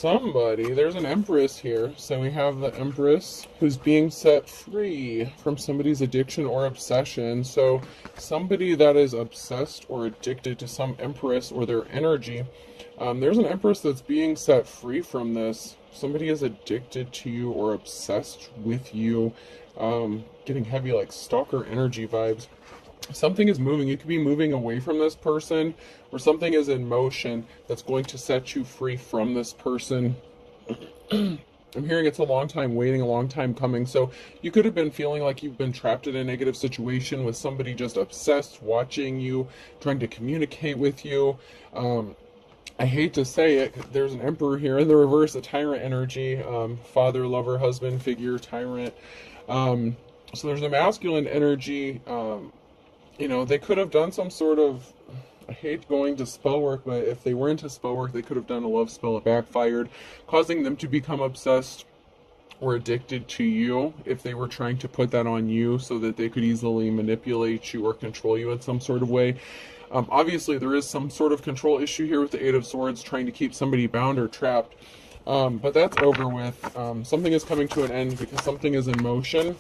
somebody, there's an Empress here. So we have the Empress who's being set free from somebody's addiction or obsession. So somebody that is obsessed or addicted to some Empress or their energy, there's an Empress that's being set free from this. Somebody is addicted to you or obsessed with you, getting heavy like stalker energy vibes. Something is moving. You could be moving away from this person, or something is in motion that's going to set you free from this person. I'm hearing it's a long time waiting, a long time coming. So you could have been feeling like you've been trapped in a negative situation with somebody just obsessed, watching you, trying to communicate with you. I hate to say it, there's an Emperor here in the reverse, a tyrant energy, father, lover, husband figure, tyrant. So there's a masculine energy. They could have done some sort of, I hate going to spell work, but if they were into spell work, they could have done a love spell that backfired, causing them to become obsessed or addicted to you if they were trying to put that on you so that they could easily manipulate you or control you in some sort of way. Obviously, there is some sort of control issue here with the Eight of Swords, trying to keep somebody bound or trapped. But that's over with. Something is coming to an end because something is in motion.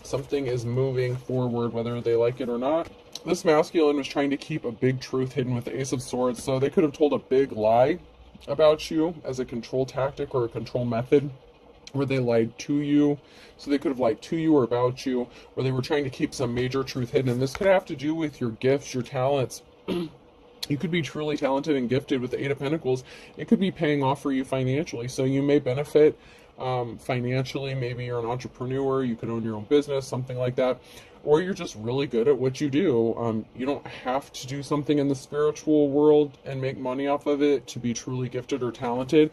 Something is moving forward, whether they like it or not. This masculine was trying to keep a big truth hidden with the Ace of Swords, so they could have told a big lie about you as a control tactic or a control method, where they lied to you. So they could have lied to you or about you, or they were trying to keep some major truth hidden. And this could have to do with your gifts, your talents. You could be truly talented and gifted with the Eight of Pentacles. It could be paying off for you financially, so you may benefit financially. Maybe you're an entrepreneur, you could own your own business, something like that, or you're just really good at what you do. You don't have to do something in the spiritual world and make money off of it to be truly gifted or talented,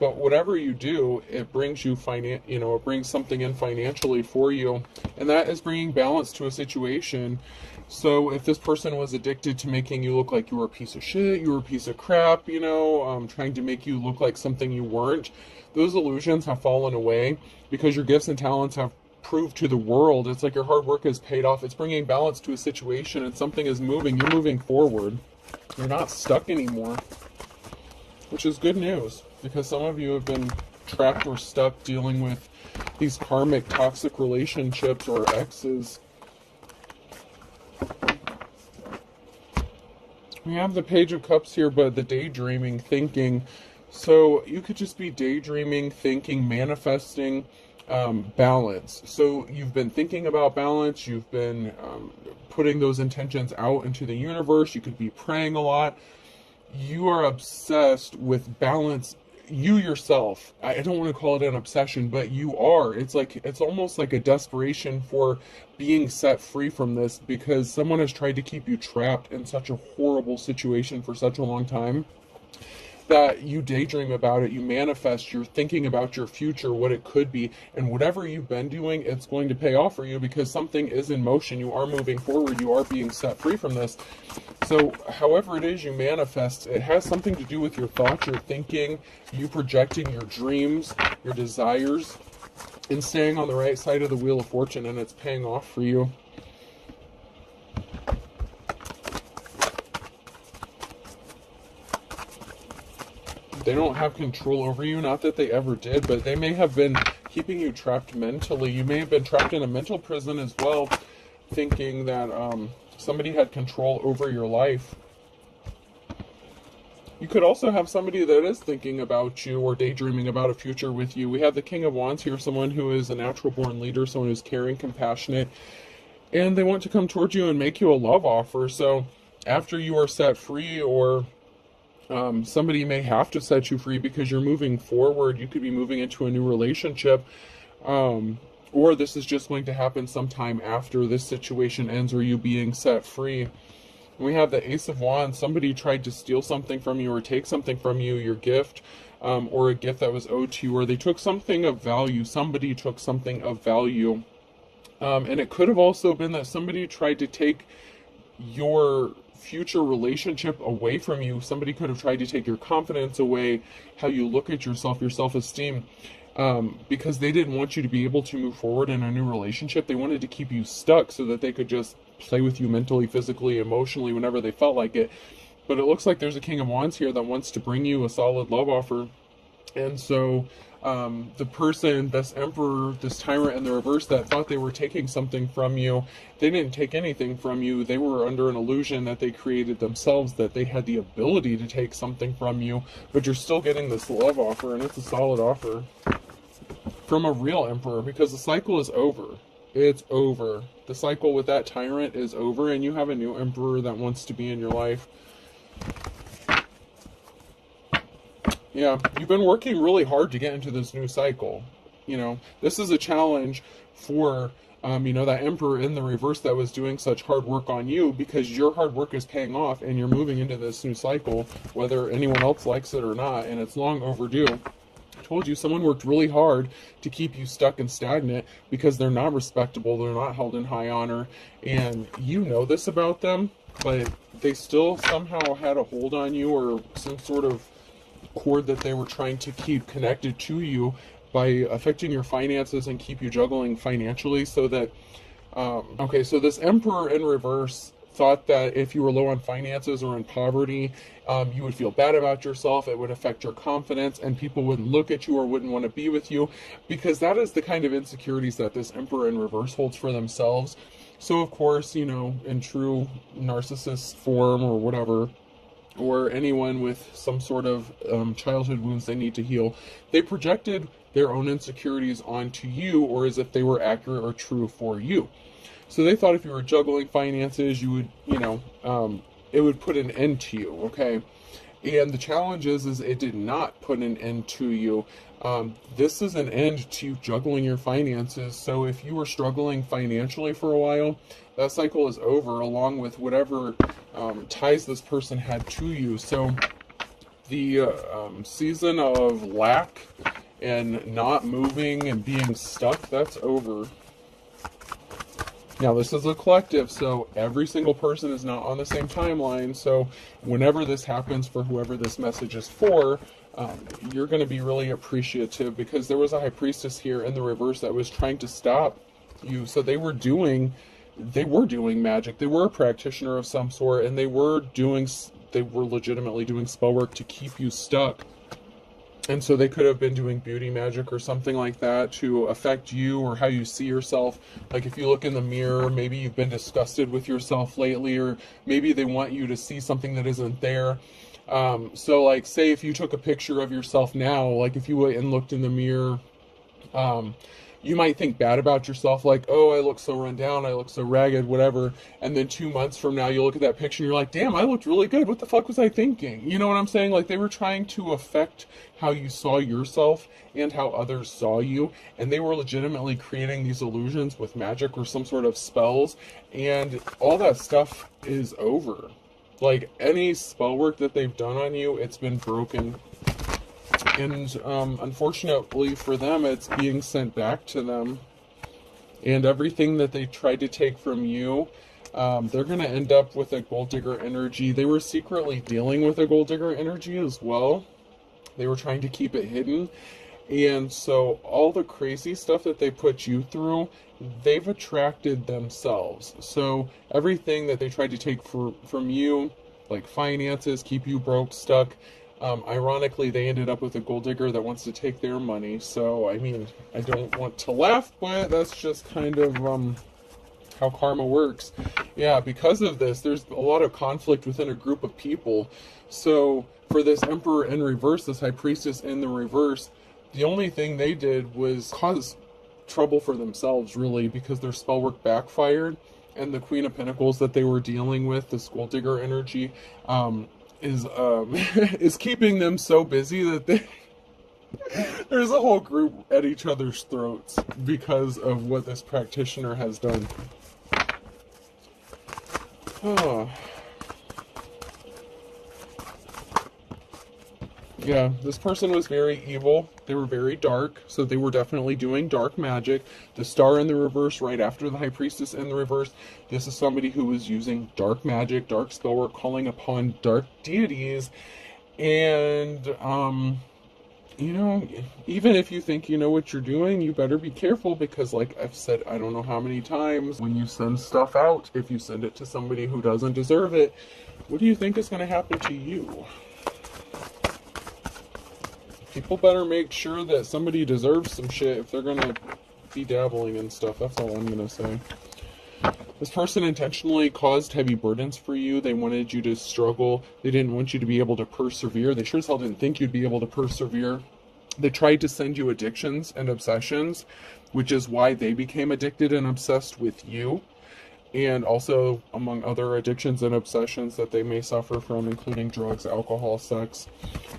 but whatever you do, it brings you it brings something in financially for you, and that is bringing balance to a situation. So if this person was addicted to making you look like you were a piece of shit, you were a piece of crap, trying to make you look like something you weren't, those illusions have fallen away because your gifts and talents have proved to the world. It's like your hard work has paid off. It's bringing balance to a situation, and something is moving. You're moving forward. You're not stuck anymore, which is good news, because some of you have been trapped or stuck dealing with these karmic toxic relationships or exes. We have the Page of Cups here, but the daydreaming, thinking. So you could just be daydreaming, thinking, manifesting balance. So you've been thinking about balance. You've been putting those intentions out into the universe. You could be praying a lot. You are obsessed with balance. You yourself, I don't want to call it an obsession, but you are. It's almost like a desperation for being set free from this, because someone has tried to keep you trapped in such a horrible situation for such a long time that you daydream about it, you manifest, you're thinking about your future, what it could be, and whatever you've been doing, it's going to pay off for you because something is in motion. You are moving forward, you are being set free from this. So however it is you manifest, it has something to do with your thoughts, your thinking, you projecting your dreams, your desires, and staying on the right side of the Wheel of Fortune, and it's paying off for you. They don't have control over you, not that they ever did, but they may have been keeping you trapped mentally. You may have been trapped in a mental prison as well, thinking that somebody had control over your life. You could also have somebody that is thinking about you or daydreaming about a future with you. We have the King of Wands here, someone who is a natural born leader, someone who's caring, compassionate, and they want to come towards you and make you a love offer. So after you are set free, or somebody may have to set you free because you're moving forward, you could be moving into a new relationship, or this is just going to happen sometime after this situation ends, or you being set free. We have the Ace of Wands. Somebody tried to steal something from you or take something from you, your gift, or a gift that was owed to you, or they took something of value. Somebody took something of value. And it could have also been that somebody tried to take your future relationship away from you. Somebody could have tried to take your confidence away, how you look at yourself, your self-esteem, because they didn't want you to be able to move forward in a new relationship. They wanted to keep you stuck so that they could just play with you mentally, physically, emotionally, whenever they felt like it. But it looks like there's a King of Wands here that wants to bring you a solid love offer. And so the person, this emperor, this tyrant in the reverse that thought they were taking something from you, they didn't take anything from you. They were under an illusion that they created themselves, that they had the ability to take something from you, but you're still getting this love offer, and it's a solid offer from a real emperor, because the cycle is over. It's over. The cycle with that tyrant is over, and you have a new emperor that wants to be in your life. Yeah, you've been working really hard to get into this new cycle. You know, this is a challenge for, that emperor in the reverse that was doing such hard work on you, because your hard work is paying off and you're moving into this new cycle, whether anyone else likes it or not, and it's long overdue. I told you, someone worked really hard to keep you stuck and stagnant because they're not respectable, they're not held in high honor, and you know this about them, but they still somehow had a hold on you, or some sort of cord that they were trying to keep connected to you by affecting your finances and keep you juggling financially, so that so this emperor in reverse thought that if you were low on finances or in poverty, you would feel bad about yourself, it would affect your confidence, and people wouldn't look at you or wouldn't want to be with you, because that is the kind of insecurities that this emperor in reverse holds for themselves. So of course, in true narcissist form or whatever, or anyone with some sort of childhood wounds they need to heal, they projected their own insecurities onto you, or as if they were accurate or true for you. So they thought if you were juggling finances, you would, it would put an end to you, okay? And the challenge is it did not put an end to you. This is an end to you juggling your finances. So if you were struggling financially for a while, that cycle is over, along with whatever ties this person had to you. So the season of lack and not moving and being stuck, that's over. Now, this is a collective, so every single person is not on the same timeline. So whenever this happens for whoever this message is for, you're going to be really appreciative, because there was a high priestess here in the reverse that was trying to stop you. So they were doing magic. They were a practitioner of some sort, and they were legitimately doing spell work to keep you stuck. And so they could have been doing beauty magic or something like that to affect you or how you see yourself. Like if you look in the mirror, maybe you've been disgusted with yourself lately, or maybe they want you to see something that isn't there. So like, say if you took a picture of yourself now, like if you went and looked in the mirror, you might think bad about yourself, like, oh, I look so run down, I look so ragged, whatever. And then 2 months from now, you look at that picture and you're like, damn, I looked really good. What the fuck was I thinking? You know what I'm saying? Like, they were trying to affect how you saw yourself and how others saw you. And they were legitimately creating these illusions with magic or some sort of spells. And all that stuff is over. Like, any spell work that they've done on you, it's been broken. And unfortunately for them, it's being sent back to them. And everything that they tried to take from you, they're going to end up with a gold digger energy. They were secretly dealing with a gold digger energy as well. They were trying to keep it hidden. And so all the crazy stuff that they put you through, they've attracted themselves. So everything that they tried to take from you, like finances, keep you broke, stuck, ironically, they ended up with a gold digger that wants to take their money. So, I mean, I don't want to laugh, but that's just kind of how karma works. Yeah, because of this, there's a lot of conflict within a group of people. So, for this emperor in reverse, this high priestess in the reverse, the only thing they did was cause trouble for themselves, really, because their spell work backfired. And the Queen of Pentacles that they were dealing with, this gold digger energy, is keeping them so busy that there's a whole group at each other's throats because of what this practitioner has done. Oh. Yeah, this person was very evil. They were very dark, so they were definitely doing dark magic. The star in the reverse, right after the high priestess in the reverse, this is somebody who was using dark magic, dark spell work, calling upon dark deities. And, even if you think you know what you're doing, you better be careful, because like I've said, I don't know how many times, when you send stuff out, if you send it to somebody who doesn't deserve it, what do you think is going to happen to you? People better make sure that somebody deserves some shit if they're gonna be dabbling in stuff. That's all I'm gonna say. This person intentionally caused heavy burdens for you. They wanted you to struggle. They didn't want you to be able to persevere. They sure as hell didn't think you'd be able to persevere. They tried to send you addictions and obsessions, which is why they became addicted and obsessed with you. And also, among other addictions and obsessions that they may suffer from, including drugs, alcohol, sex.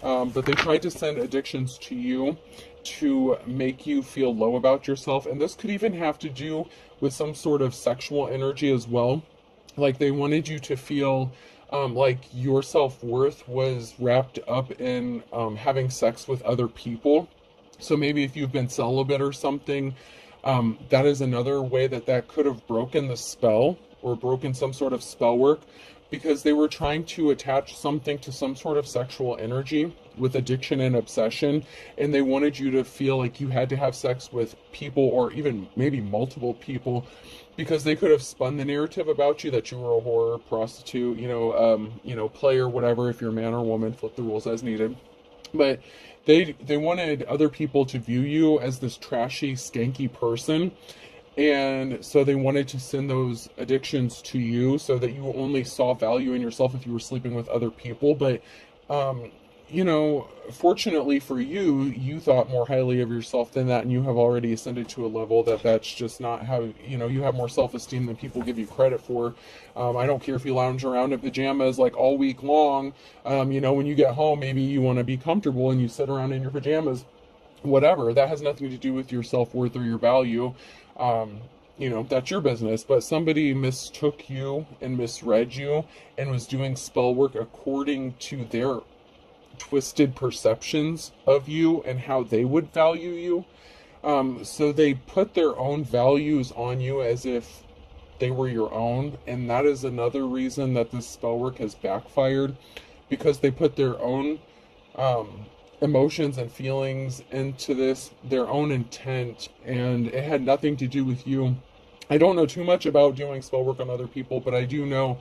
But they tried to send addictions to you to make you feel low about yourself. And this could even have to do with some sort of sexual energy as well. Like they wanted you to feel like your self-worth was wrapped up in having sex with other people. So maybe if you've been celibate or something, that is another way that could have broken the spell or broken some sort of spell work, because they were trying to attach something to some sort of sexual energy with addiction and obsession, and they wanted you to feel like you had to have sex with people, or even maybe multiple people, because they could have spun the narrative about you that you were a whore, prostitute, player, whatever. If you're a man or woman, flip the rules as needed. But they wanted other people to view you as this trashy, skanky person. And so they wanted to send those addictions to you so that you only saw value in yourself if you were sleeping with other people. But, fortunately for you, you thought more highly of yourself than that. And you have already ascended to a level that's just not how, you have more self-esteem than people give you credit for. I don't care if you lounge around in pajamas like all week long. When you get home, maybe you want to be comfortable and you sit around in your pajamas. Whatever. That has nothing to do with your self-worth or your value. That's your business. But somebody mistook you and misread you and was doing spell work according to their twisted perceptions of you and how they would value you. So they put their own values on you as if they were your own. And that is another reason that this spell work has backfired, because they put their own emotions and feelings into this, their own intent, and it had nothing to do with you. I don't know too much about doing spell work on other people, but I do know,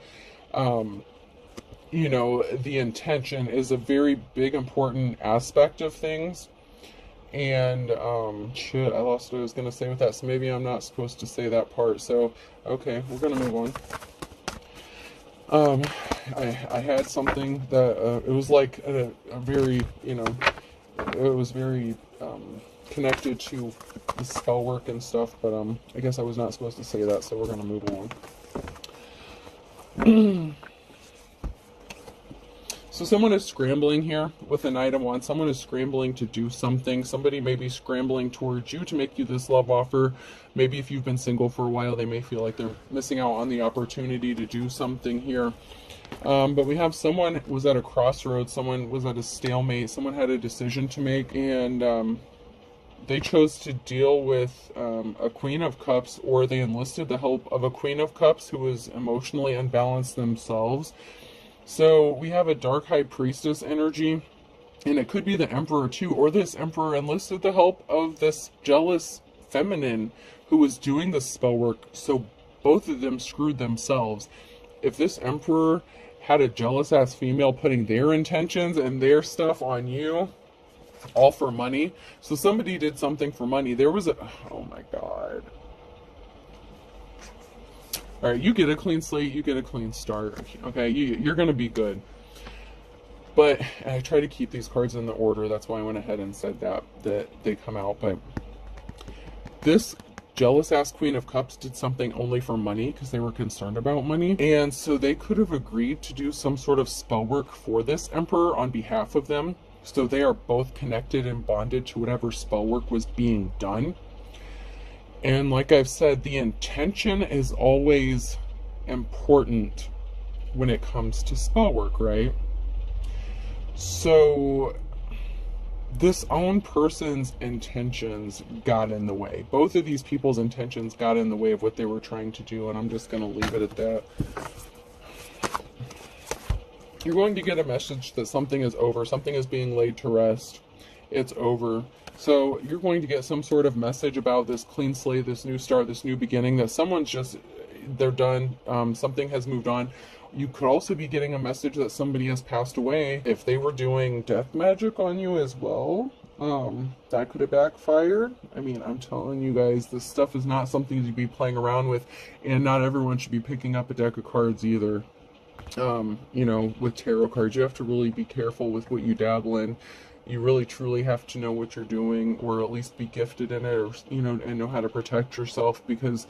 the intention is a very big, important aspect of things. And, shit, I lost what I was going to say with that, so maybe I'm not supposed to say that part. So, okay, we're going to move on. I had something that, it was like a very, it was very, connected to the spell work and stuff, but, I guess I was not supposed to say that, so we're going to move along. So someone is scrambling here with the Knight of Wands. Someone is scrambling to do something. Somebody may be scrambling towards you to make you this love offer. Maybe if you've been single for a while, they may feel like they're missing out on the opportunity to do something here. But we have someone was at a crossroads. Someone was at a stalemate. Someone had a decision to make, and they chose to deal with a Queen of Cups, or they enlisted the help of a Queen of Cups who was emotionally unbalanced themselves. So we have a Dark High Priestess energy, and it could be the Emperor too, or this Emperor enlisted the help of this jealous feminine who was doing the spell work, so both of them screwed themselves. If this Emperor had a jealous ass female putting their intentions and their stuff on you, all for money. So somebody did something for money. There was a, oh my god. Alright, you get a clean slate, you get a clean start. Okay, you're going to be good. But I try to keep these cards in the order. That's why I went ahead and said that they come out. But this jealous-ass Queen of Cups did something only for money because they were concerned about money. And so they could have agreed to do some sort of spell work for this Emperor on behalf of them. So they are both connected and bonded to whatever spell work was being done. And like I've said, the intention is always important when it comes to spell work, right? So this own person's intentions got in the way. Both of these people's intentions got in the way of what they were trying to do, and I'm just going to leave it at that. You're going to get a message that something is over. Something is being laid to rest. It's over. So you're going to get some sort of message about this clean slate, this new start, this new beginning, that someone's just, they're done. Something has moved on. You could also be getting a message that somebody has passed away. If they were doing death magic on you as well, That could have backfired. I mean, I'm telling you guys, this stuff is not something to be playing around with, and not everyone should be picking up a deck of cards either. With tarot cards, you have to really be careful with what you dabble in. You really truly have to know what you're doing, or at least be gifted in it, or, and know how to protect yourself, because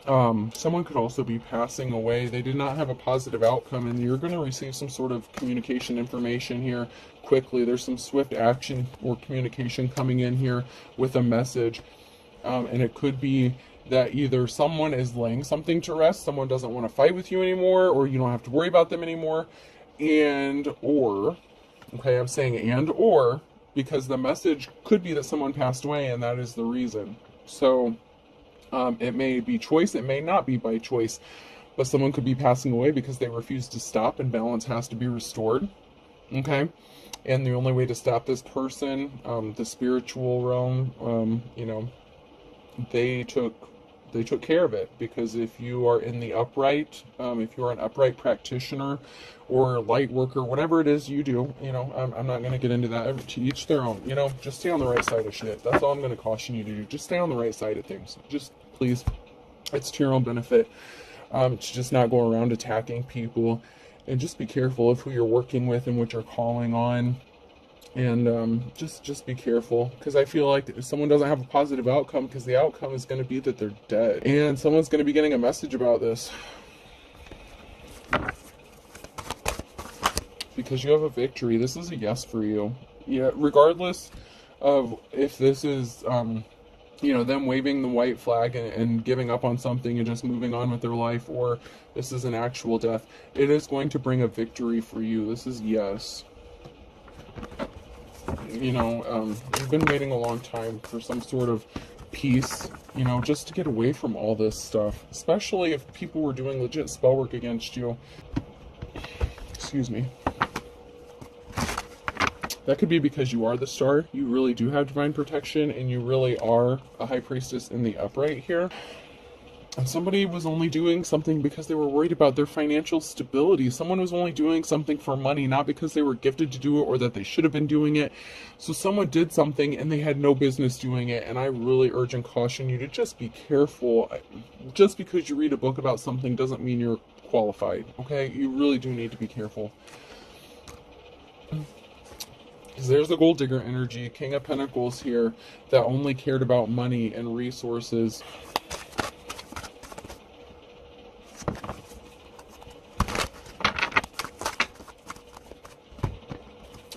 someone could also be passing away. They did not have a positive outcome, and you're going to receive some sort of communication information here quickly. There's some swift action or communication coming in here with a message, and it could be that either someone is laying something to rest, someone doesn't want to fight with you anymore, or you don't have to worry about them anymore, I'm saying or, because the message could be that someone passed away, and that is the reason. So, it may be choice, it may not be by choice, but someone could be passing away because they refuse to stop, and balance has to be restored. Okay? And the only way to stop this person, the spiritual realm, they took care of it, because if you are in the upright, if you are an upright practitioner or light worker, whatever it is you do, I'm not going to get into that. To each their own. Just stay on the right side of shit. That's all I'm going to caution you to do. Just stay on the right side of things. Just please, it's to your own benefit, to just not go around attacking people, and just be careful of who you're working with and what you're calling on. And just be careful, because I feel like if someone doesn't have a positive outcome, because the outcome is going to be that they're dead, and someone's going to be getting a message about this, because you have a victory. This is a yes for you. Yeah, regardless of if this is them waving the white flag and giving up on something and just moving on with their life, or this is an actual death, it is going to bring a victory for you. This is yes. You've been waiting a long time for some sort of peace, just to get away from all this stuff, especially if people were doing legit spell work against you. Excuse me. That could be because you are the star, you really do have divine protection, and you really are a high priestess in the upright here. And somebody was only doing something because they were worried about their financial stability. Someone was only doing something for money, not because they were gifted to do it or that they should have been doing it. So someone did something and they had no business doing it. And I really urge and caution you to just be careful. Just because you read a book about something doesn't mean you're qualified, okay? You really do need to be careful. Because there's the gold digger energy, King of Pentacles here, that only cared about money and resources.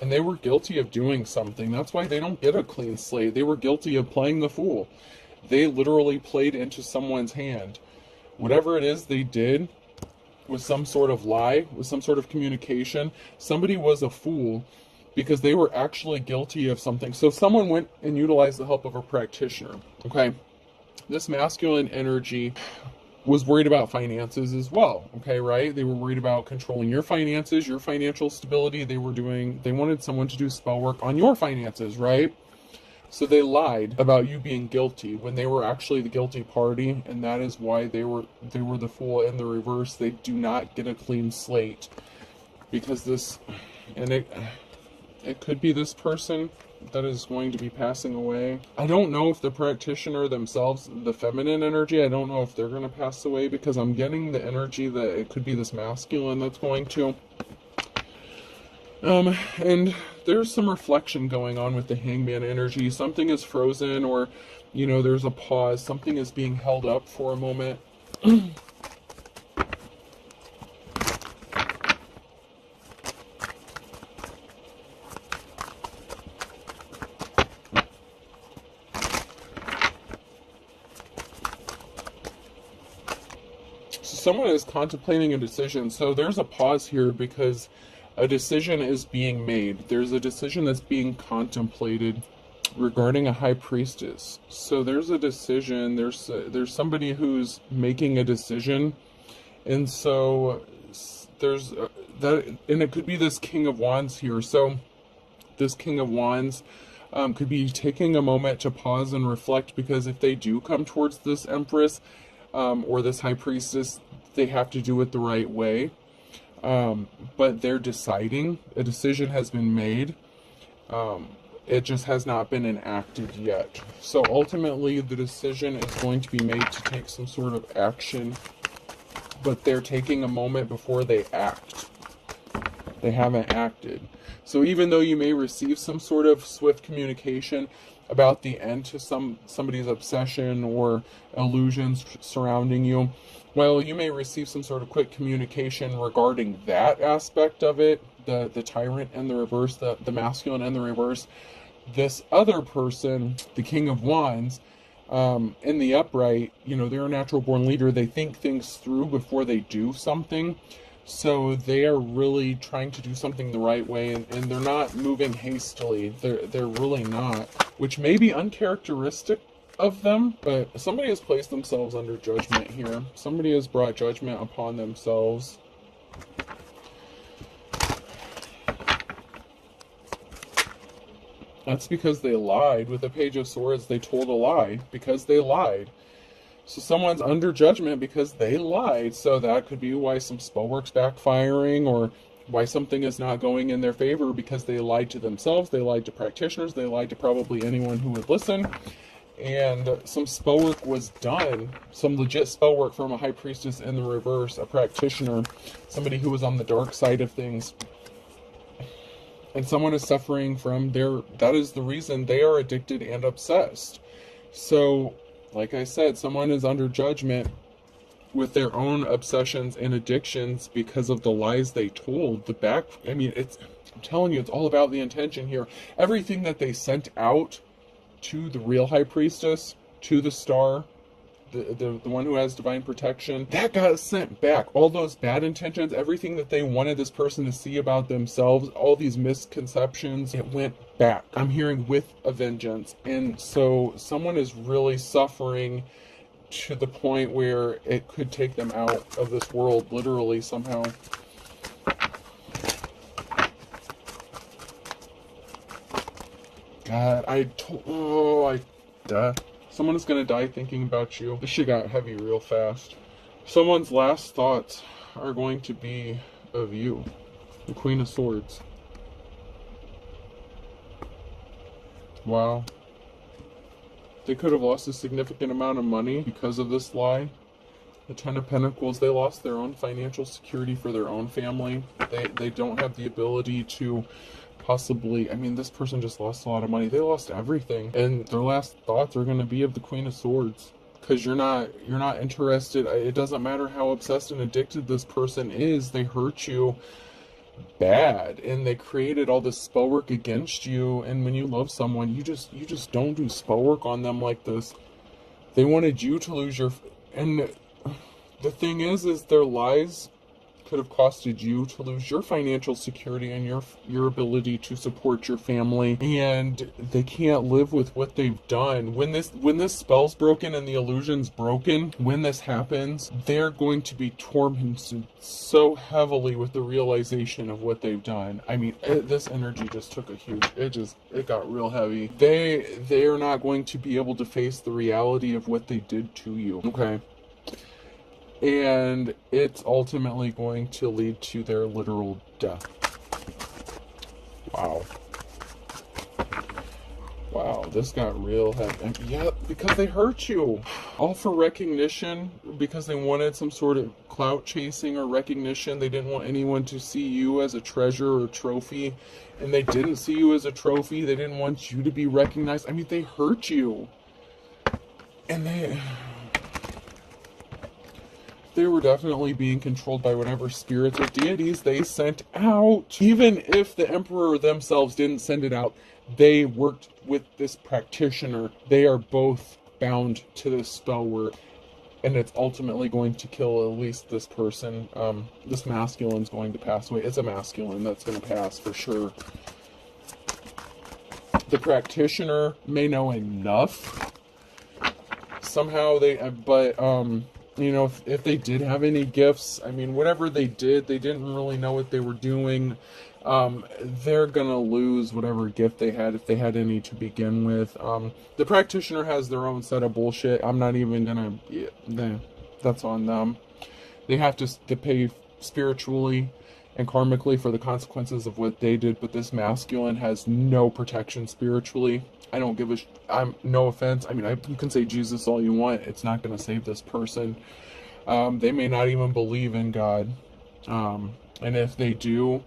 And they were guilty of doing something. That's why they don't get a clean slate. They were guilty of playing the fool. They literally played into someone's hand. Whatever it is they did was some sort of lie, was some sort of communication. Somebody was a fool because they were actually guilty of something. So someone went and utilized the help of a practitioner. Okay? This masculine energy was worried about finances as well, okay, right? They were worried about controlling your finances, your financial stability. They wanted someone to do spell work on your finances, right? So they lied about you being guilty when they were actually the guilty party, and that is why they were the fool in the reverse. They do not get a clean slate, because it could be this person that is going to be passing away. I don't know if the practitioner themselves, the feminine energy, I don't know if they're going to pass away, because I'm getting the energy that it could be this masculine that's going to. And there's some reflection going on with the hangman energy. Something is frozen, or, there's a pause. Something is being held up for a moment. Someone is contemplating a decision. So there's a pause here because a decision is being made. There's a decision that's being contemplated regarding a high priestess. So there's a decision. There's somebody who's making a decision, and so there's that, and it could be this King of Wands here. So this King of Wands could be taking a moment to pause and reflect, because if they do come towards this Empress or this high priestess, they have to do it the right way. But they're deciding. A decision has been made. It just has not been enacted yet. So ultimately, the decision is going to be made to take some sort of action, but they're taking a moment before they act. They haven't acted. So even though you may receive some sort of swift communication about the end to somebody's obsession or illusions surrounding you, well, you may receive some sort of quick communication regarding that aspect of it, the tyrant and the reverse, the masculine and the reverse. This other person, the King of Wands, in the upright, they're a natural born leader. They think things through before they do something. So they are really trying to do something the right way, and they're not moving hastily. They're really not, which may be uncharacteristic of them, but somebody has placed themselves under judgment here. Somebody has brought judgment upon themselves. That's because they lied. With the Page of Swords, they told a lie because they lied. So someone's under judgment because they lied. So that could be why some spell work's backfiring, or why something is not going in their favor, because they lied to themselves, they lied to practitioners, they lied to probably anyone who would listen. And some spell work was done, some legit spell work from a high priestess in the reverse, a practitioner, somebody who was on the dark side of things. And someone is suffering from that is the reason they are addicted and obsessed. So, like I said, someone is under judgment with their own obsessions and addictions because of the lies they told. I'm telling you, it's all about the intention here. Everything that they sent out to the real high priestess, to the star, the one who has divine protection, that got sent back. All those bad intentions, everything that they wanted this person to see about themselves, all these misconceptions, it went back. I'm hearing with a vengeance. And so someone is really suffering to the point where it could take them out of this world, literally, somehow. God, someone is gonna die thinking about you. This shit got heavy real fast. Someone's last thoughts are going to be of you. The Queen of Swords. Wow. They could have lost a significant amount of money because of this lie. The Ten of Pentacles, they lost their own financial security for their own family. They don't have the ability to possibly, this person just lost a lot of money. They lost everything. And their last thoughts are going to be of the Queen of Swords. Because you're not interested. It doesn't matter how obsessed and addicted this person is. They hurt you bad, and they created all this spell work against you. And when you love someone, you just don't do spell work on them like this. They wanted you to lose and the thing is their lies could have costed you to lose your financial security and your ability to support your family, and they can't live with what they've done. When this spell's broken and the illusion's broken, when this happens, they're going to be tormented so heavily with the realization of what they've done. This energy just took a huge, it got real heavy. They are not going to be able to face the reality of what they did to you. Okay. And it's ultimately going to lead to their literal death. Wow. Wow, this got real heavy. Yeah, because they hurt you. All for recognition, because they wanted some sort of clout chasing or recognition. They didn't want anyone to see you as a treasure or trophy. And they didn't see you as a trophy. They didn't want you to be recognized. they hurt you. And they were definitely being controlled by whatever spirits or deities they sent out. Even if the Emperor themselves didn't send it out, they worked with this practitioner. They are both bound to this spell work, and it's ultimately going to kill at least this person. This masculine's going to pass away. It's a masculine that's going to pass for sure. The practitioner may know enough. Somehow if they did have any gifts, whatever they did, they didn't really know what they were doing. They're gonna lose whatever gift they had, if they had any to begin with. The practitioner has their own set of bullshit. I'm not even gonna, that's on them. They have to pay spiritually and karmically for the consequences of what they did, but this masculine has no protection spiritually. I don't give a I'm no offense. I mean, you can say Jesus all you want. It's not going to save this person. They may not even believe in God. And if they do,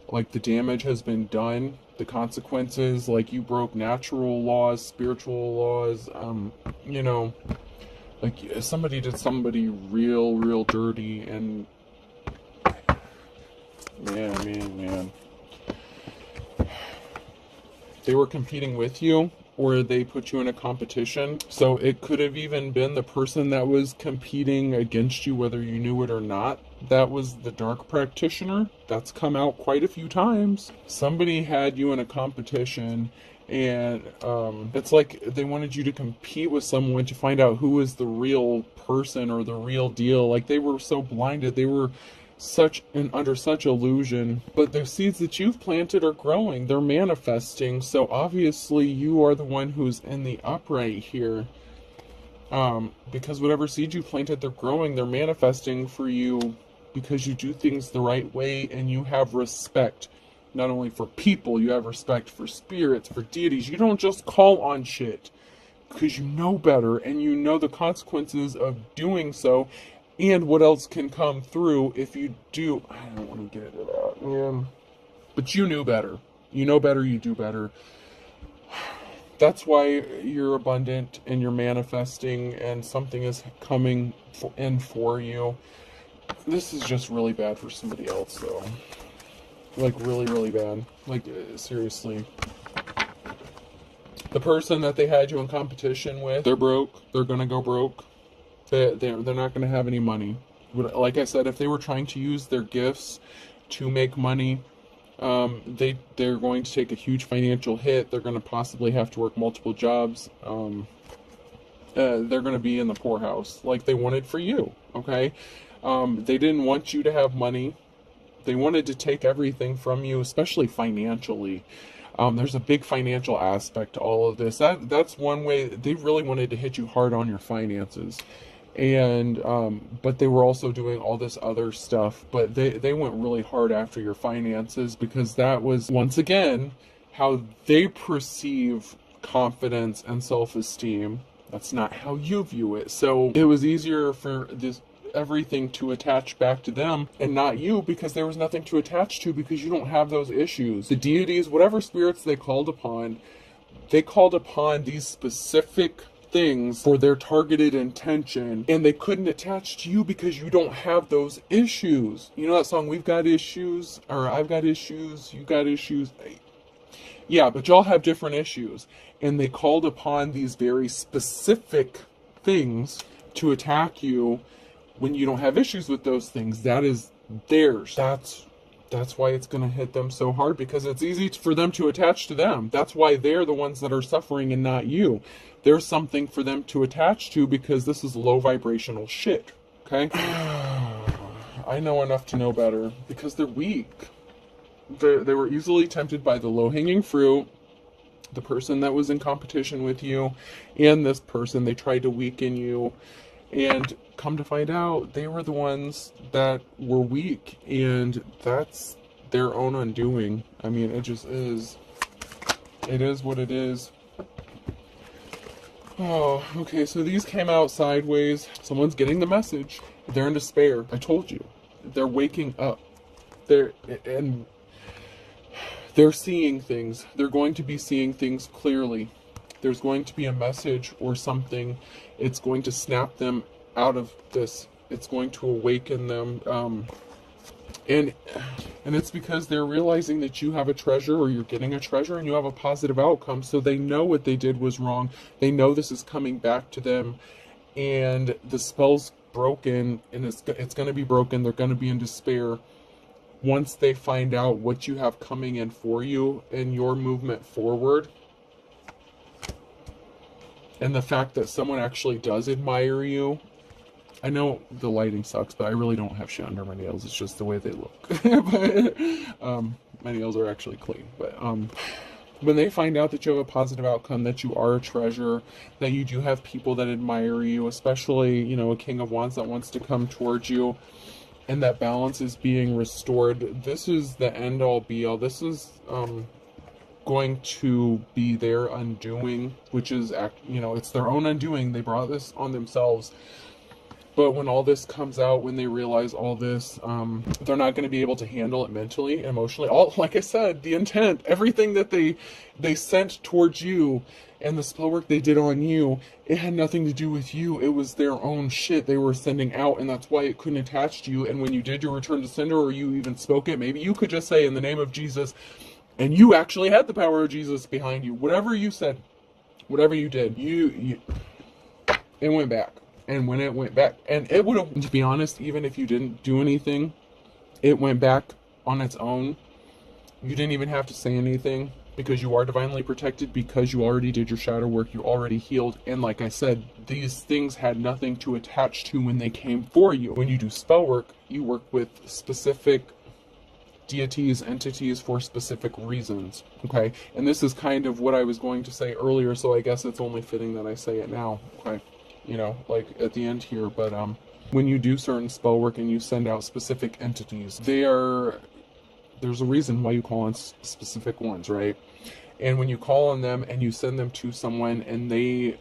like, the damage has been done, the consequences, like, you broke natural laws, spiritual laws, you know, like, somebody did somebody real dirty, and man, they were competing with you, or they put you in a competition. So it could have even been the person that was competing against you, whether you knew it or not. That was the dark practitioner. That's come out quite a few times. Somebody had you in a competition, and it's like they wanted you to compete with someone to find out who is the real person or the real deal. Like, they were so blinded. They were under such illusion. But the seeds that you've planted are growing. They're manifesting. So obviously you are the one who's in the upright here. Because whatever seed you planted, they're growing. They're manifesting for you because you do things the right way, and you have respect. Not only for people, you have respect for spirits, for deities. You don't just call on shit because you know better, and you know the consequences of doing so. And what else can come through if you do... I don't want to get into that, man. But you knew better. You know better, you do better. That's why you're abundant and you're manifesting, and something is coming in for you. This is just really bad for somebody else, though. Like, really bad. Like, seriously. The person that they had you in competition with, they're broke. They're gonna go broke. They're not going to have any money. Like I said, if they were trying to use their gifts to make money, they're going to take a huge financial hit. They're going to possibly have to work multiple jobs. They're going to be in the poorhouse like they wanted for you, okay? They didn't want you to have money. They wanted to take everything from you, especially financially. There's a big financial aspect to all of this. That's one way. They really wanted to hit you hard on your finances. And but they were also doing all this other stuff, but they went really hard after your finances, because that was, once again, how they perceive confidence and self-esteem. That's not how you view it. So it was easier for everything to attach back to them and not you, because there was nothing to attach to, because you don't have those issues. The deities, whatever spirits they called upon these specific things for their targeted intention, and they couldn't attach to you because you don't have those issues. You know that song, We've Got Issues, or I've Got Issues, you got issues? Yeah, but y'all have different issues, and they called upon these very specific things to attack you when you don't have issues with those things. That is theirs. That's why it's going to hit them so hard, because it's easy for them to attach to them. That's why they're the ones that are suffering and not you. There's something for them to attach to, because this is low vibrational shit, okay? I know enough to know better, because they're weak. They were easily tempted by the low-hanging fruit, the person that was in competition with you, and this person. They tried to weaken you, and come to find out, they were the ones that were weak, and that's their own undoing. I mean, it just is. It is what it is. Oh, okay, so these came out sideways. Someone's getting the message. They're in despair. I told you. They're waking up. They're seeing things. They're going to be seeing things clearly. There's going to be a message or something. It's going to snap them out of this. It's going to awaken them. And it's because they're realizing that you have a treasure, or you're getting a treasure, and you have a positive outcome. So they know what they did was wrong. They know this is coming back to them, and the spell's broken, and it's going to be broken. They're going to be in despair once they find out what you have coming in for you and your movement forward. And the fact that someone actually does admire you. I know the lighting sucks, but I really don't have shit under my nails. It's just the way they look. But my nails are actually clean. But when they find out that you have a positive outcome, that you are a treasure, that you do have people that admire you, especially, you know, a King of Wands that wants to come towards you, and that balance is being restored. This is the end all be all. This is going to be their undoing, which is, it's their own undoing. They brought this on themselves. But when all this comes out, when they realize all this, they're not going to be able to handle it mentally, emotionally. All, like I said, the intent, everything that they sent towards you, and the spell work they did on you, it had nothing to do with you. It was their own shit they were sending out, and that's why it couldn't attach to you. And when you did your return to sender, or you even spoke it, maybe you could just say, in the name of Jesus, and you actually had the power of Jesus behind you. Whatever you said, whatever you did, it went back. And when it went back, and it would have, to be honest, even if you didn't do anything, it went back on its own. You didn't even have to say anything, because you are divinely protected, because you already did your shadow work, you already healed. And like I said, these things had nothing to attach to when they came for you. When you do spell work, you work with specific deities, entities, for specific reasons. Okay? And this is kind of what I was going to say earlier, so I guess it's only fitting that I say it now. Okay? Like at the end here, but when you do certain spell work and you send out specific entities, there's a reason why you call on specific ones, right? And when you call on them and you send them to someone and they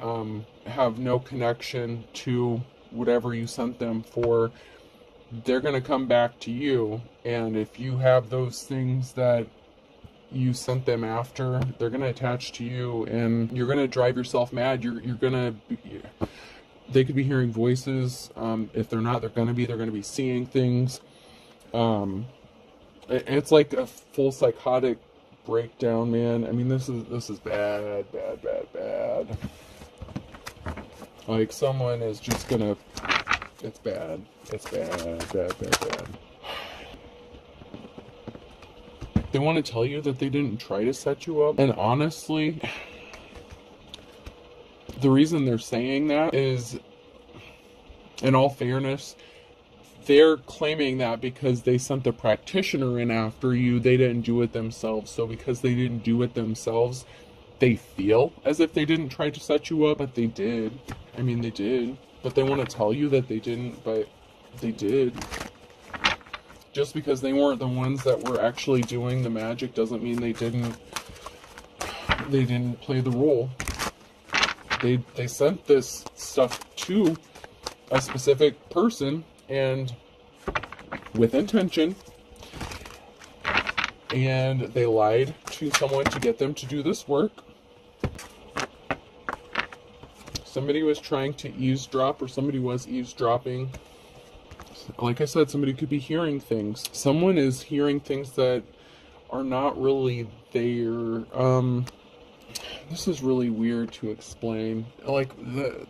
have no connection to whatever you sent them for, they're going to come back to you. And if you have those things that you sent them after, they're going to attach to you, and you're going to drive yourself mad. You're going to they could be hearing voices. If they're not, they're going to be seeing things. It's like a full psychotic breakdown, man. I mean, this is bad. Like, someone is just gonna, it's bad. They want to tell you that they didn't try to set you up, and honestly, the reason they're saying that is, in all fairness, they're claiming that because they sent the practitioner in after you, they didn't do it themselves. So because they didn't do it themselves, they feel as if they didn't try to set you up, but they did. I mean, they did. But they want to tell you that they didn't, but they did. Just because they weren't the ones that were actually doing the magic doesn't mean they didn't play the role. They sent this stuff to a specific person, and with intention, and they lied to someone to get them to do this work. Somebody was trying to eavesdrop, or somebody was eavesdropping. Like I said, somebody could be hearing things. Someone is hearing things that are not really there. This is really weird to explain. Like, the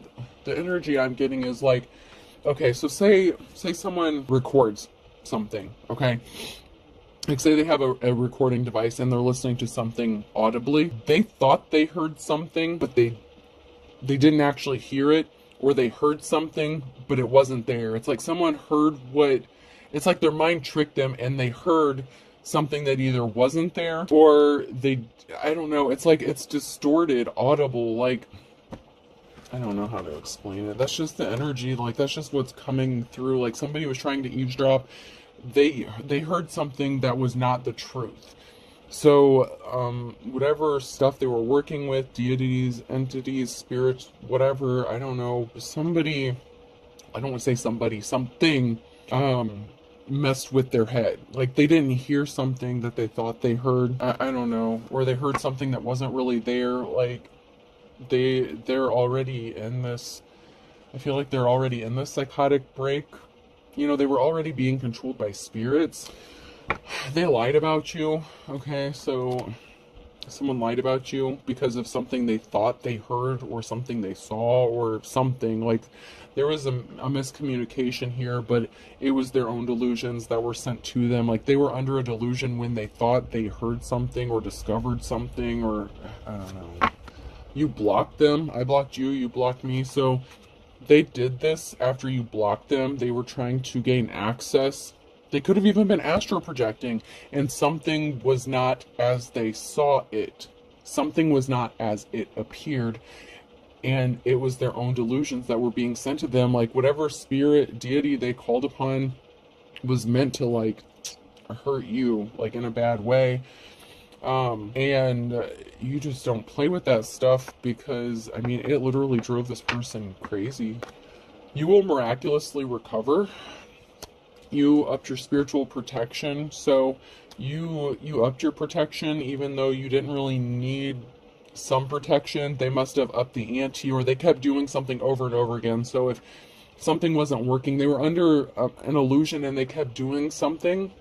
energy I'm getting is like, okay, so say someone records something, okay? Like, say they have a recording device and they're listening to something audibly. They thought they heard something, but they didn't actually hear it, or they heard something, but it wasn't there. It's like someone heard it's like their mind tricked them and they heard something that either wasn't there, or I don't know, it's like it's distorted, audible, like, I don't know how to explain it. That's just the energy, like, that's just what's coming through. Like, somebody was trying to eavesdrop, they heard something that was not the truth. So, whatever stuff they were working with, deities, entities, spirits, whatever, I don't know, something, messed with their head. Like, they didn't hear something that they thought they heard. I don't know. Or they heard something that wasn't really there. Like, they're already in this, I feel like they're already in this psychotic break. They were already being controlled by spirits. They lied about you, okay? So someone lied about you because of something they thought they heard, or something they saw, or something. Like, there was a miscommunication here, but it was their own delusions that were sent to them. Like, they were under a delusion when they thought they heard something or discovered something, or I don't know. You blocked them. I blocked you. You blocked me. So they did this after you blocked them. They were trying to gain access. They could have even been astral projecting, and something was not as they saw it. Something was not as it appeared, and it was their own delusions that were being sent to them. Like, whatever spirit, deity they called upon was meant to like hurt you like in a bad way. And you just don't play with that stuff, because I mean it literally drove this person crazy. You will miraculously recover. You upped your spiritual protection, so you upped your protection even though you didn't really need some protection. They must have upped the ante, or they kept doing something over and over again. So if something wasn't working, they were under an illusion and they kept doing something.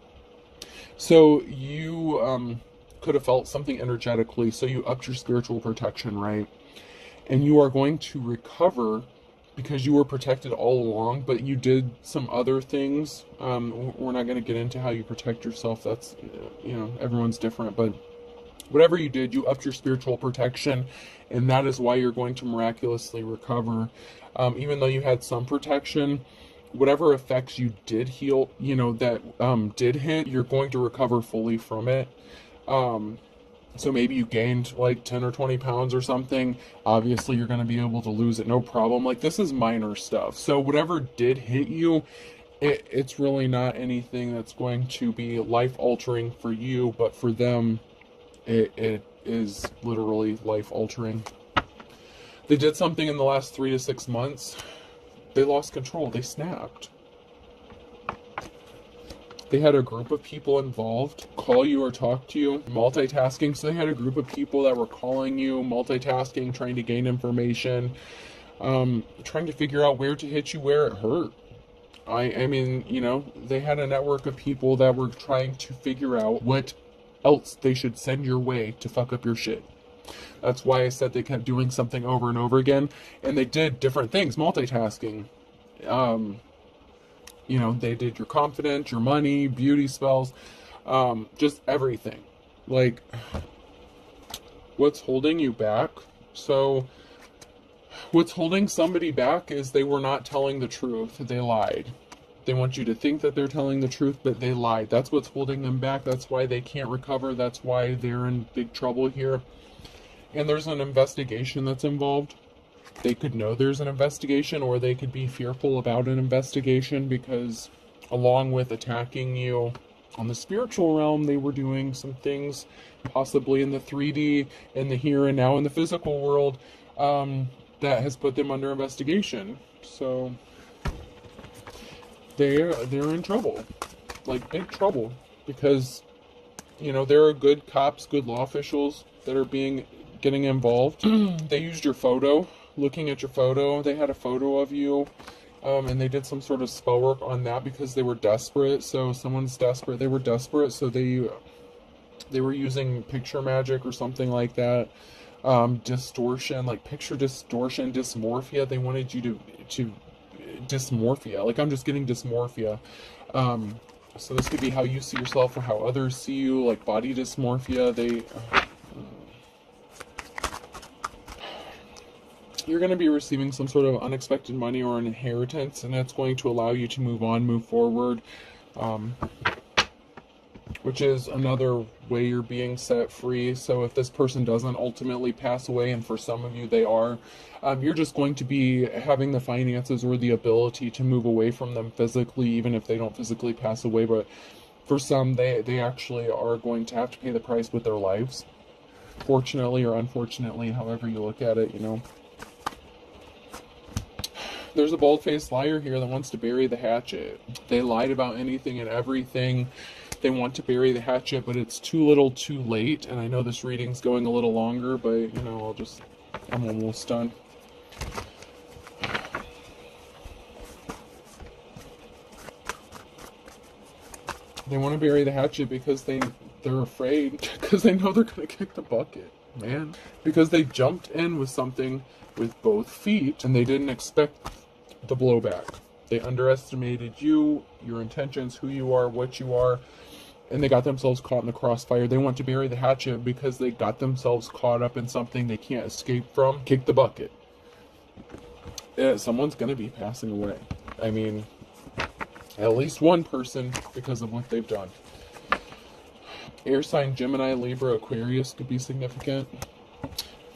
So you could have felt something energetically, so you upped your spiritual protection, right? And you are going to recover because you were protected all along, but you did some other things. We're not going to get into how you protect yourself. That's, everyone's different, but whatever you did, you upped your spiritual protection, and that is why you're going to miraculously recover. Even though you had some protection, whatever effects you did heal, that did hit, you're going to recover fully from it. So maybe you gained like 10 or 20 pounds or something. Obviously, you're going to be able to lose it, no problem. Like, this is minor stuff. So whatever did hit you, it's really not anything that's going to be life-altering for you, but for them, it is literally life-altering. They did something in the last 3 to 6 months. They lost control. They snapped. They had a group of people involved call you or talk to you, multitasking. So they had a group of people that were calling you, multitasking, trying to gain information, trying to figure out where to hit you, where it hurt. I mean, they had a network of people that were trying to figure out what else they should send your way to fuck up your shit. That's why I said they kept doing something over and over again. And they did different things, multitasking. They did your confidence, your money, beauty spells, just everything. Like, what's holding you back? So, what's holding somebody back is they were not telling the truth. They lied. They want you to think that they're telling the truth, but they lied. That's what's holding them back. That's why they can't recover. That's why they're in big trouble here. And there's an investigation that's involved. They could know there's an investigation, or they could be fearful about an investigation, because along with attacking you on the spiritual realm, they were doing some things possibly in the 3D, in the here and now, in the physical world, that has put them under investigation. So they're in trouble, like big trouble, because there are good cops, good law officials that are getting involved. They used your photo. Looking at your photo, they had a photo of you, and they did some sort of spell work on that because they were desperate. So someone's desperate. They were desperate, so they were using picture magic or something like that. Distortion, like picture distortion, dysmorphia. They wanted you to dysmorphia. Like, I'm just getting dysmorphia. So this could be how you see yourself or how others see you, like body dysmorphia. You're going to be receiving some sort of unexpected money or an inheritance, and that's going to allow you to move forward, which is another way you're being set free. So if this person doesn't ultimately pass away, and for some of you they are, you're just going to be having the finances or the ability to move away from them physically, even if they don't physically pass away. But for some, they actually are going to have to pay the price with their lives, fortunately or unfortunately, however you look at it, There's a bald-faced liar here that wants to bury the hatchet. They lied about anything and everything. They want to bury the hatchet, but it's too little too late. And I know this reading's going a little longer, but, I'm almost done. They want to bury the hatchet because they're afraid, because they know they're going to kick the bucket, man. Because they jumped in with something with both feet, and they didn't expect the blowback. They underestimated you, your intentions, who you are, what you are, and they got themselves caught in the crossfire. They want to bury the hatchet because they got themselves caught up in something they can't escape from. Kick the bucket. Someone's going to be passing away. I mean, at least one person, because of what they've done. Air sign Gemini, Libra, Aquarius could be significant.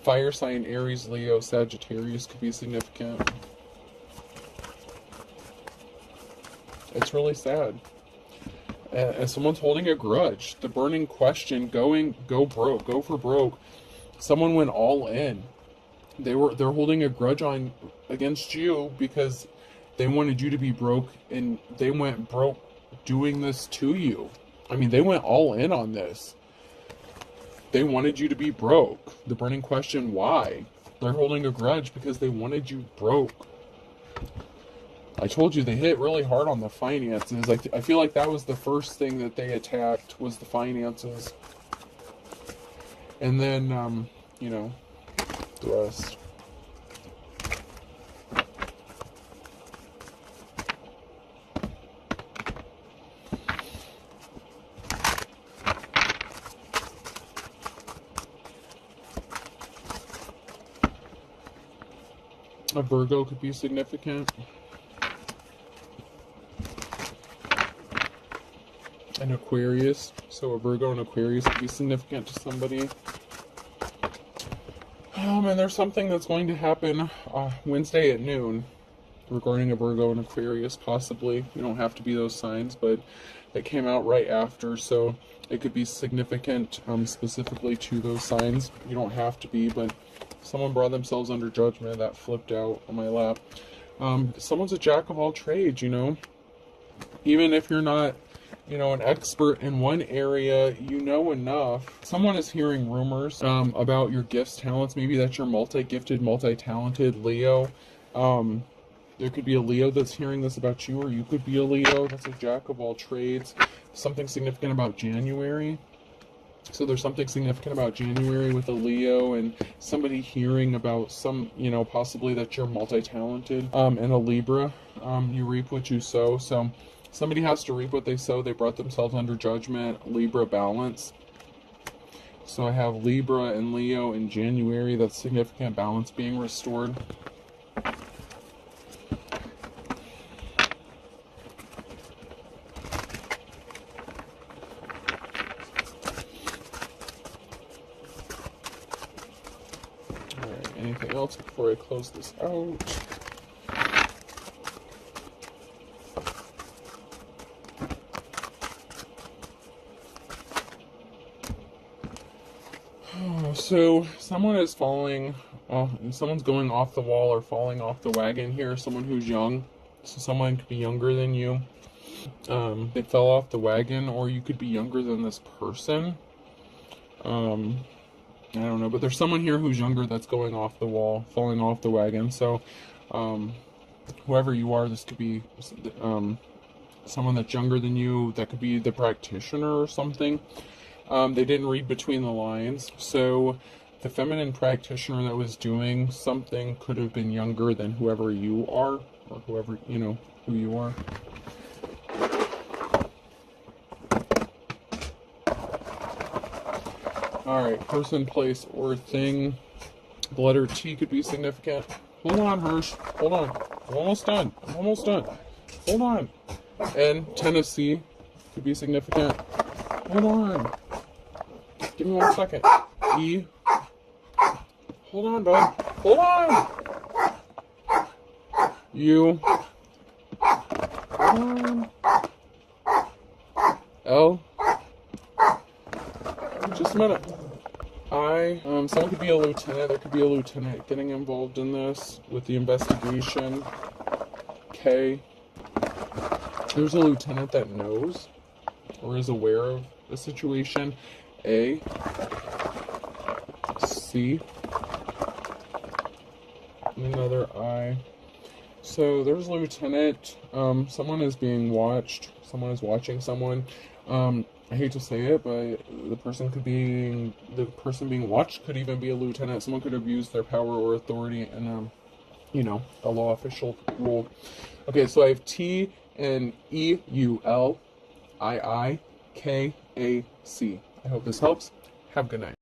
Fire sign Aries, Leo, Sagittarius could be significant. It's really sad. And someone's holding a grudge. The burning question, go broke, go for broke. Someone went all in. They're holding a grudge against you because they wanted you to be broke, and they went broke doing this to you. I mean, they went all in on this. They wanted you to be broke. The burning question, why? They're holding a grudge because they wanted you broke. I told you they hit really hard on the finances. I feel like that was the first thing that they attacked, was the finances. And then, you know, the rest. A Virgo could be significant. An Aquarius. So a Virgo and Aquarius could be significant to somebody. And there's something that's going to happen Wednesday at noon regarding a Virgo and Aquarius, possibly. You don't have to be those signs, but it came out right after, so it could be significant specifically to those signs. You don't have to be, but someone brought themselves under judgment. That flipped out on my lap. Someone's a jack of all trades, you know. Even if you're not, you know, an expert in one area, you know enough. Someone is hearing rumors about your gifts, talents. Maybe that's your multi-gifted, multi-talented Leo. There could be a Leo that's hearing this about you, or you could be a Leo that's a jack of all trades. Something significant about January. So there's something significant about January with a Leo, and somebody hearing about some, you know, possibly that you're multi-talented. And a Libra, you reap what you sow. So somebody has to reap what they sow. They brought themselves under judgment. Libra balance. So I have Libra and Leo in January. That's significant balance being restored. Alright, anything else before I close this out? So someone is falling, someone's going off the wall or falling off the wagon here. Someone who's young, so someone could be younger than you. They fell off the wagon, or you could be younger than this person. I don't know, but there's someone here who's younger that's going off the wall, falling off the wagon. So whoever you are, this could be someone that's younger than you. That could be the practitioner or something. They didn't read between the lines, so the feminine practitioner that was doing something could have been younger than whoever you are, or whoever, you know, who you are. Alright, person, place, or thing. The letter T could be significant. Hold on, Hirsch. Hold on. I'm almost done. I'm almost done. Hold on. And Tennessee could be significant. Hold on. Give me 1 second. E. Hold on, bud. Hold on. U. Hold on. L. Just a minute. I. Someone could be a lieutenant. There could be a lieutenant getting involved in this with the investigation. K. There's a lieutenant that knows or is aware of the situation. A. C. Another I. So there's a lieutenant. Someone is being watched. Someone is watching someone. I hate to say it, but the person being watched could even be a lieutenant. Someone could abuse their power or authority in you know, a law official role. Okay, so I have T and E U L I I K A C. I hope this helps. Have a good night.